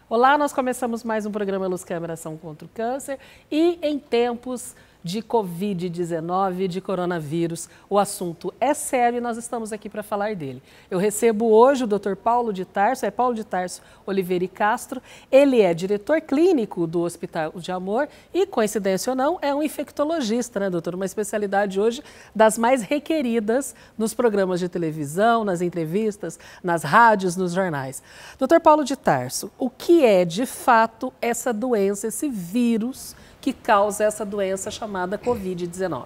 Olá, nós começamos mais um programa Luz Câmara Ação contra o Câncer e em tempos de Covid-19, de coronavírus, o assunto é sério e nós estamos aqui para falar dele. Eu recebo hoje o Dr. Paulo de Tarso, Paulo de Tarso Oliveira e Castro. Ele é diretor clínico do Hospital de Amor e, coincidência ou não, é um infectologista, né, doutor? Uma especialidade hoje das mais requeridas nos programas de televisão, nas entrevistas, nas rádios, nos jornais. Dr. Paulo de Tarso, o que é de fato essa doença, esse vírus que causa essa doença chamada Covid-19?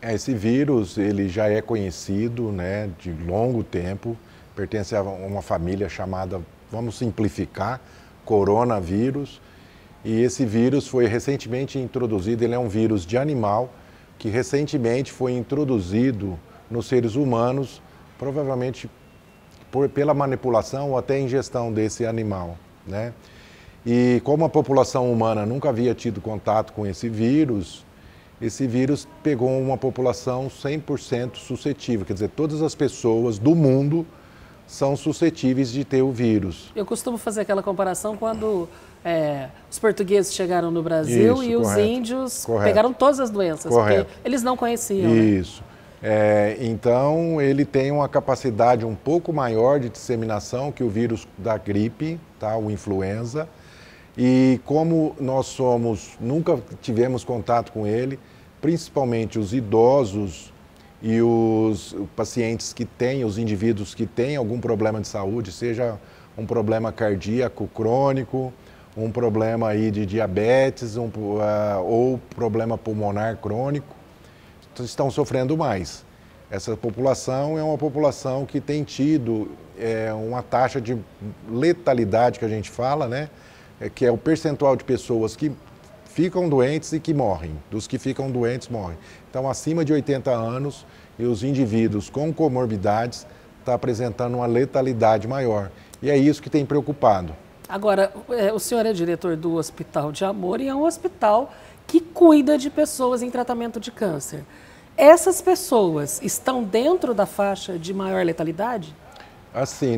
Esse vírus, ele já é conhecido, né, de longo tempo, pertence a uma família chamada, vamos simplificar, coronavírus. E esse vírus foi recentemente introduzido, ele é um vírus de animal, que recentemente foi introduzido nos seres humanos, provavelmente pela manipulação ou até ingestão desse animal, né? E como a população humana nunca havia tido contato com esse vírus pegou uma população 100% suscetível, quer dizer, todas as pessoas do mundo são suscetíveis de ter o vírus. Eu costumo fazer aquela comparação quando os portugueses chegaram no Brasil. Isso, e os índios pegaram todas as doenças, porque eles não conheciam. Isso. Né? Então, ele tem uma capacidade um pouco maior de disseminação que o vírus da gripe, tá? O influenza. E como nós nunca tivemos contato com ele, principalmente os idosos e os pacientes que têm, os indivíduos que têm algum problema de saúde, seja um problema cardíaco crônico, um problema aí de diabetes ou problema pulmonar crônico, estão sofrendo mais. Essa população é uma população que tem tido uma taxa de letalidade, que a gente fala, né? Que é o percentual de pessoas que ficam doentes e que morrem. Dos que ficam doentes, morrem. Então, acima de 80 anos, e os indivíduos com comorbidades estão apresentando uma letalidade maior. E é isso que tem preocupado. Agora, o senhor é diretor do Hospital de Amor e é um hospital que cuida de pessoas em tratamento de câncer. Essas pessoas estão dentro da faixa de maior letalidade? Assim,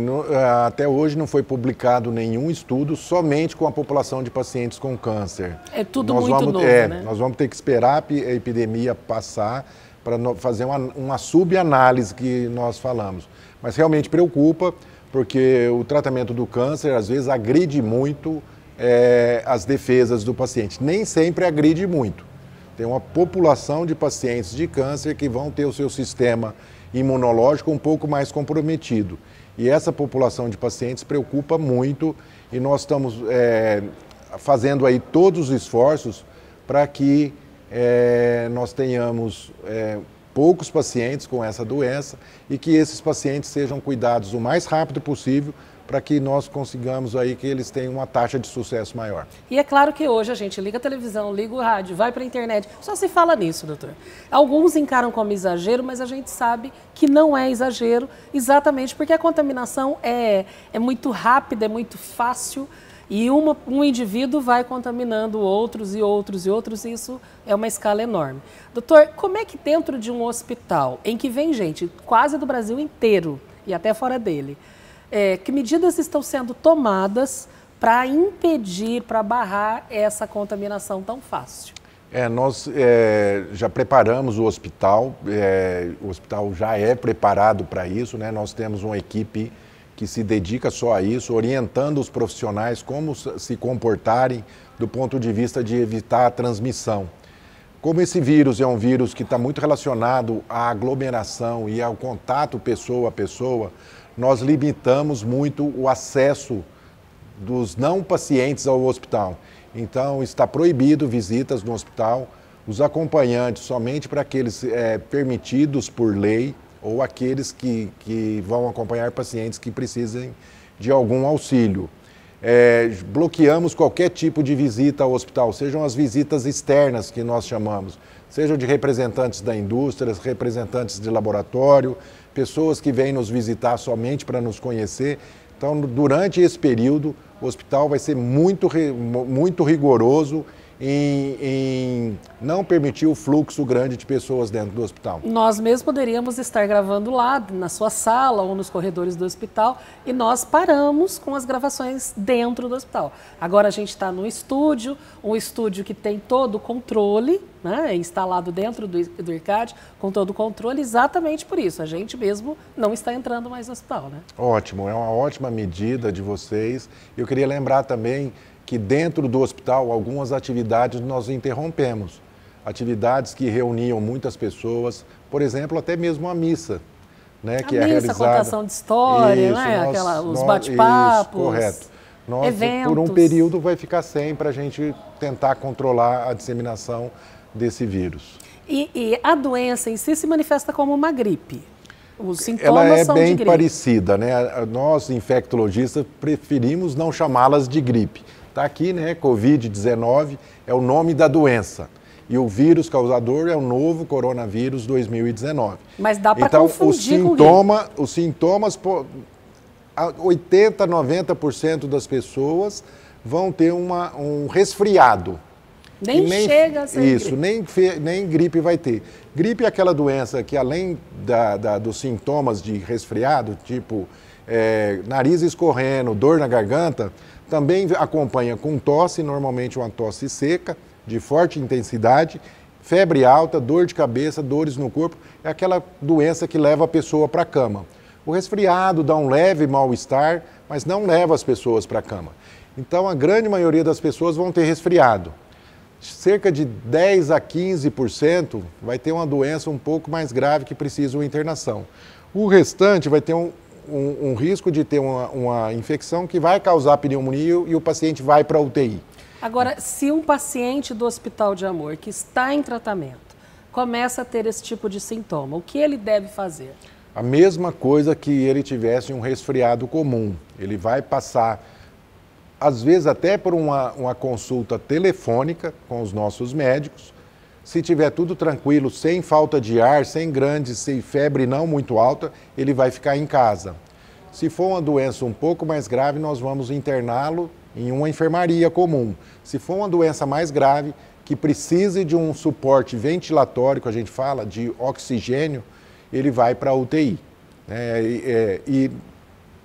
até hoje não foi publicado nenhum estudo somente com a população de pacientes com câncer. É tudo muito novo, né? Nós vamos ter que esperar a epidemia passar para fazer uma subanálise que nós falamos. Mas realmente preocupa, porque o tratamento do câncer, às vezes, agride muito as defesas do paciente. Nem sempre agride muito. Tem uma população de pacientes de câncer que vão ter o seu sistema imunológico um pouco mais comprometido. E essa população de pacientes preocupa muito e nós estamos fazendo aí todos os esforços para que nós tenhamos poucos pacientes com essa doença e que esses pacientes sejam cuidados o mais rápido possível para que nós consigamos aí que eles tenham uma taxa de sucesso maior. E é claro que hoje a gente liga a televisão, liga o rádio, vai para a internet, só se fala nisso, doutor. Alguns encaram como exagero, mas a gente sabe que não é exagero, exatamente porque a contaminação é muito rápida, é muito fácil e um indivíduo vai contaminando outros e outros e outros, e isso é uma escala enorme. Doutor, como é que dentro de um hospital em que vem gente quase do Brasil inteiro e até fora dele, que medidas estão sendo tomadas para impedir, para barrar essa contaminação tão fácil? Nós já preparamos o hospital já é preparado para isso, né? Nós temos uma equipe que se dedica só a isso, orientando os profissionais como se comportarem do ponto de vista de evitar a transmissão. Como esse vírus é um vírus que está muito relacionado à aglomeração e ao contato pessoa a pessoa, nós limitamos muito o acesso dos não pacientes ao hospital. Então, está proibido visitas no hospital, os acompanhantes somente para aqueles permitidos por lei ou aqueles que vão acompanhar pacientes que precisem de algum auxílio. Bloqueamos qualquer tipo de visita ao hospital, sejam as visitas externas que nós chamamos, sejam de representantes da indústria, representantes de laboratório, pessoas que vêm nos visitar somente para nos conhecer. Então, durante esse período, o hospital vai ser muito rigoroso em não permitir o fluxo grande de pessoas dentro do hospital. Nós mesmos poderíamos estar gravando lá, na sua sala ou nos corredores do hospital, e nós paramos com as gravações dentro do hospital. Agora a gente está no estúdio, um estúdio que tem todo o controle, né, instalado dentro do IRCAD, com todo o controle, exatamente por isso. A gente mesmo não está entrando mais no hospital, né? Ótimo, é uma ótima medida de vocês. Eu queria lembrar também que dentro do hospital, algumas atividades nós interrompemos. Atividades que reuniam muitas pessoas, por exemplo, até mesmo a missa, né, que é realizada. A contação de história, isso, né? Os bate-papos, correto. Nós, eventos. por um período, vai ficar sem para a gente tentar controlar a disseminação desse vírus. E a doença em si se manifesta como uma gripe? Os sintomas Ela é são de bem gripe. parecida, né? Nós, infectologistas, preferimos não chamá-las de gripe. Está aqui, né? Covid-19 é o nome da doença. E o vírus causador é o novo coronavírus 2019. Mas dá para então, confundir com gripe. Os sintomas, 80, 90% das pessoas vão ter um resfriado. Nem chega a ser isso, gripe. nem gripe vai ter. Gripe é aquela doença que, além dos sintomas de resfriado, tipo nariz escorrendo, dor na garganta, também acompanha com tosse, normalmente uma tosse seca, de forte intensidade, febre alta, dor de cabeça, dores no corpo. É aquela doença que leva a pessoa para a cama. O resfriado dá um leve mal-estar, mas não leva as pessoas para a cama. Então, a grande maioria das pessoas vão ter resfriado. Cerca de 10 a 15% vai ter uma doença um pouco mais grave que precisa de uma internação. O restante vai ter um risco de ter uma infecção que vai causar pneumonia e o paciente vai para a UTI. Agora, se um paciente do Hospital de Amor que está em tratamento começa a ter esse tipo de sintoma, o que ele deve fazer? A mesma coisa que ele tivesse um resfriado comum. Ele vai passar, às vezes até por uma consulta telefônica com os nossos médicos. Se tiver tudo tranquilo, sem falta de ar, sem febre não muito alta, ele vai ficar em casa. Se for uma doença um pouco mais grave, nós vamos interná-lo em uma enfermaria comum. Se for uma doença mais grave, que precise de um suporte ventilatório, que a gente fala, de oxigênio, ele vai para a UTI. E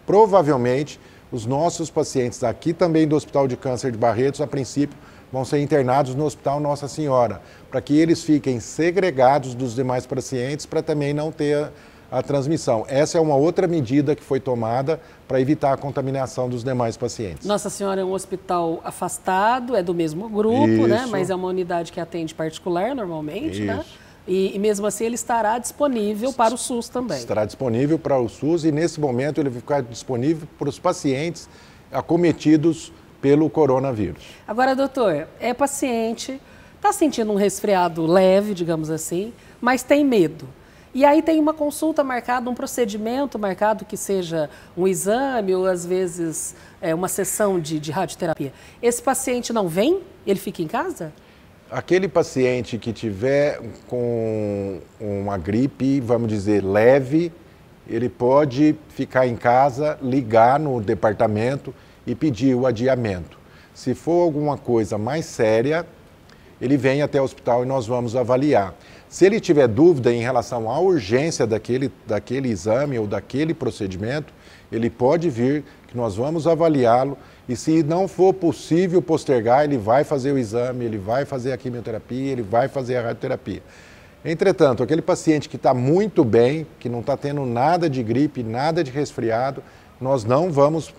provavelmente os nossos pacientes aqui também do Hospital de Câncer de Barretos, a princípio, vão ser internados no Hospital Nossa Senhora, para que eles fiquem segregados dos demais pacientes, para também não ter a transmissão. Essa é uma outra medida que foi tomada para evitar a contaminação dos demais pacientes. Nossa Senhora é um hospital afastado, é do mesmo grupo, né? Mas é uma unidade que atende particular normalmente, né? E mesmo assim ele estará disponível para o SUS também. Estará disponível para o SUS e nesse momento ele vai ficar disponível para os pacientes acometidos pelo coronavírus. Agora, doutor, é paciente, está sentindo um resfriado leve, digamos assim, mas tem medo. E aí tem uma consulta marcada, um procedimento marcado que seja um exame ou às vezes uma sessão de radioterapia. Esse paciente não vem? Ele fica em casa? Aquele paciente que tiver com uma gripe, vamos dizer, leve, ele pode ficar em casa, ligar no departamento e pedir o adiamento. Se for alguma coisa mais séria, ele vem até o hospital e nós vamos avaliar. Se ele tiver dúvida em relação à urgência daquele exame ou daquele procedimento, ele pode vir, que nós vamos avaliá-lo e se não for possível postergar, ele vai fazer o exame, ele vai fazer a quimioterapia, ele vai fazer a radioterapia. Entretanto, aquele paciente que está muito bem, que não está tendo nada de gripe, nada de resfriado, nós não vamos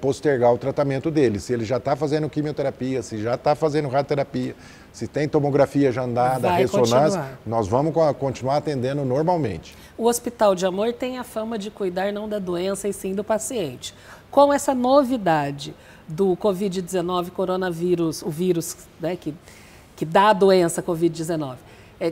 postergar o tratamento dele. Se ele já está fazendo quimioterapia, se já está fazendo radioterapia, se tem tomografia já andada, ressonância, nós vamos continuar atendendo normalmente. O Hospital de Amor tem a fama de cuidar não da doença e sim do paciente. Com essa novidade do Covid-19, coronavírus, o vírus, né, que dá a doença Covid-19,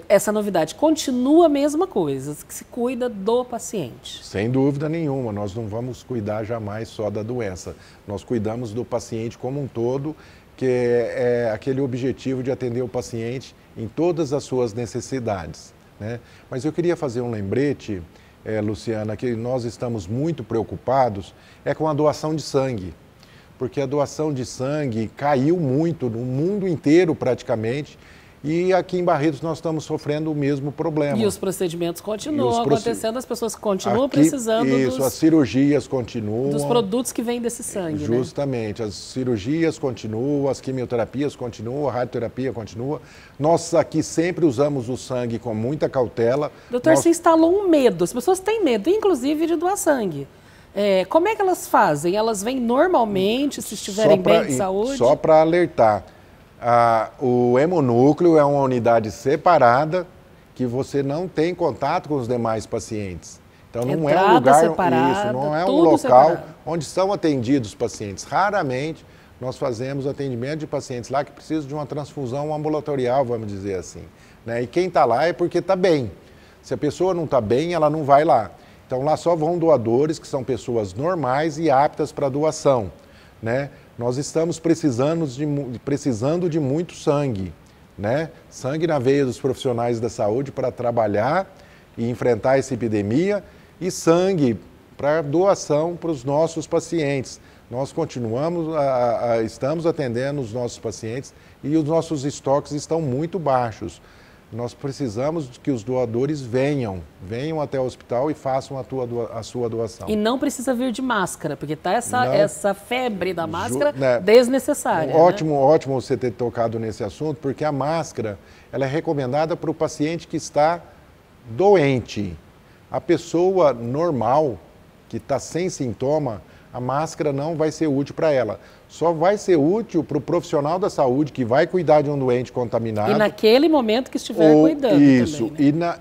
essa novidade continua a mesma coisa, que se cuida do paciente. Sem dúvida nenhuma, nós não vamos cuidar jamais só da doença. Nós cuidamos do paciente como um todo, que é aquele objetivo de atender o paciente em todas as suas necessidades, né? Mas eu queria fazer um lembrete Luciana, que nós estamos muito preocupados é com a doação de sangue. Porque a doação de sangue caiu muito no mundo inteiro praticamente e aqui em Barretos nós estamos sofrendo o mesmo problema. E os procedimentos continuam acontecendo, as pessoas continuam precisando as cirurgias continuam. Dos produtos que vêm desse sangue, justamente, né? As cirurgias continuam, as quimioterapias continuam, a radioterapia continua. Nós aqui sempre usamos o sangue com muita cautela. Doutor, se instalou um medo, as pessoas têm medo, inclusive, de doar sangue. Como é que elas fazem? Elas vêm normalmente, se estiverem bem de saúde? Só para alertar. O hemonúcleo é uma unidade separada que você não tem contato com os demais pacientes. Então não é um lugar separada, não é um local separado, onde são atendidos os pacientes. Raramente nós fazemos atendimento de pacientes lá que precisam de uma transfusão ambulatorial, vamos dizer assim, né? E quem está lá é porque está bem. Se a pessoa não está bem, ela não vai lá. Então lá só vão doadores que são pessoas normais e aptas para doação, né? Nós estamos precisando de muito sangue, né? Sangue na veia dos profissionais da saúde para trabalhar e enfrentar essa epidemia e sangue para doação para os nossos pacientes. Nós estamos atendendo os nossos pacientes e os nossos estoques estão muito baixos. Nós precisamos que os doadores venham até o hospital e façam a sua doação. E não precisa vir de máscara, porque está essa febre da máscara desnecessária. Ótimo você ter tocado nesse assunto, porque a máscara ela é recomendada para o paciente que está doente. A pessoa normal, que está sem sintoma, a máscara não vai ser útil para ela. Só vai ser útil para o profissional da saúde que vai cuidar de um doente contaminado. E naquele momento que estiver cuidando isso, também, né?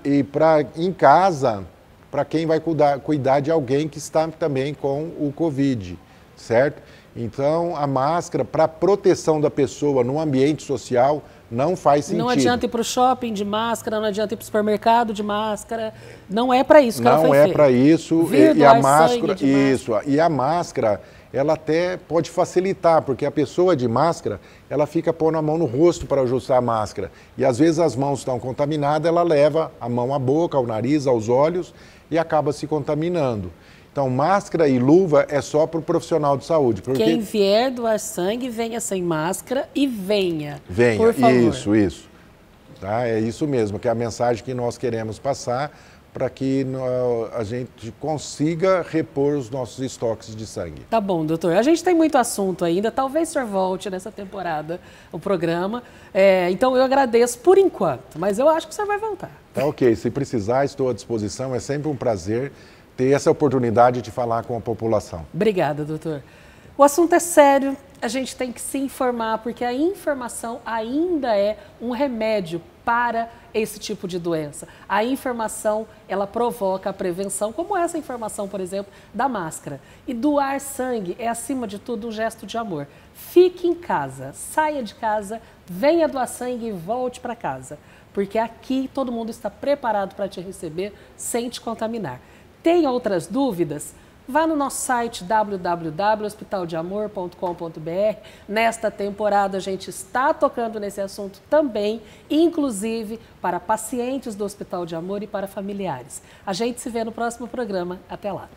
Em casa, para quem vai cuidar de alguém que está também com o Covid, certo? Então, a máscara, para proteção da pessoa no ambiente social, não faz sentido. Não adianta ir para o shopping de máscara, não adianta ir para o supermercado de máscara. Não é para isso que ela foi feita. Não é para isso. E a máscara, e a máscara, ela até pode facilitar, porque a pessoa de máscara, ela fica pondo a mão no rosto para ajustar a máscara. E às vezes as mãos estão contaminadas, ela leva a mão à boca, ao nariz, aos olhos e acaba se contaminando. Então, máscara e luva é só para o profissional de saúde. Porque... Quem vier doar sangue, venha sem máscara e venha, por favor. Isso. Tá? É isso mesmo, que é a mensagem que nós queremos passar para que a gente consiga repor os nossos estoques de sangue. Tá bom, doutor. A gente tem muito assunto ainda, talvez o senhor volte nessa temporada o programa. Então, eu agradeço por enquanto, mas eu acho que o senhor vai voltar. Tá ok, se precisar, estou à disposição, é sempre um prazer ter essa oportunidade de falar com a população. Obrigada, doutor. O assunto é sério, a gente tem que se informar, porque a informação ainda é um remédio para esse tipo de doença. A informação, ela provoca a prevenção, como essa informação, por exemplo, da máscara. E doar sangue é, acima de tudo, um gesto de amor. Fique em casa, saia de casa, venha doar sangue e volte para casa, porque aqui todo mundo está preparado para te receber sem te contaminar. Tem outras dúvidas? Vá no nosso site www.hospitaldeamor.com.br. Nesta temporada a gente está tocando nesse assunto também, inclusive para pacientes do Hospital de Amor e para familiares. A gente se vê no próximo programa. Até lá.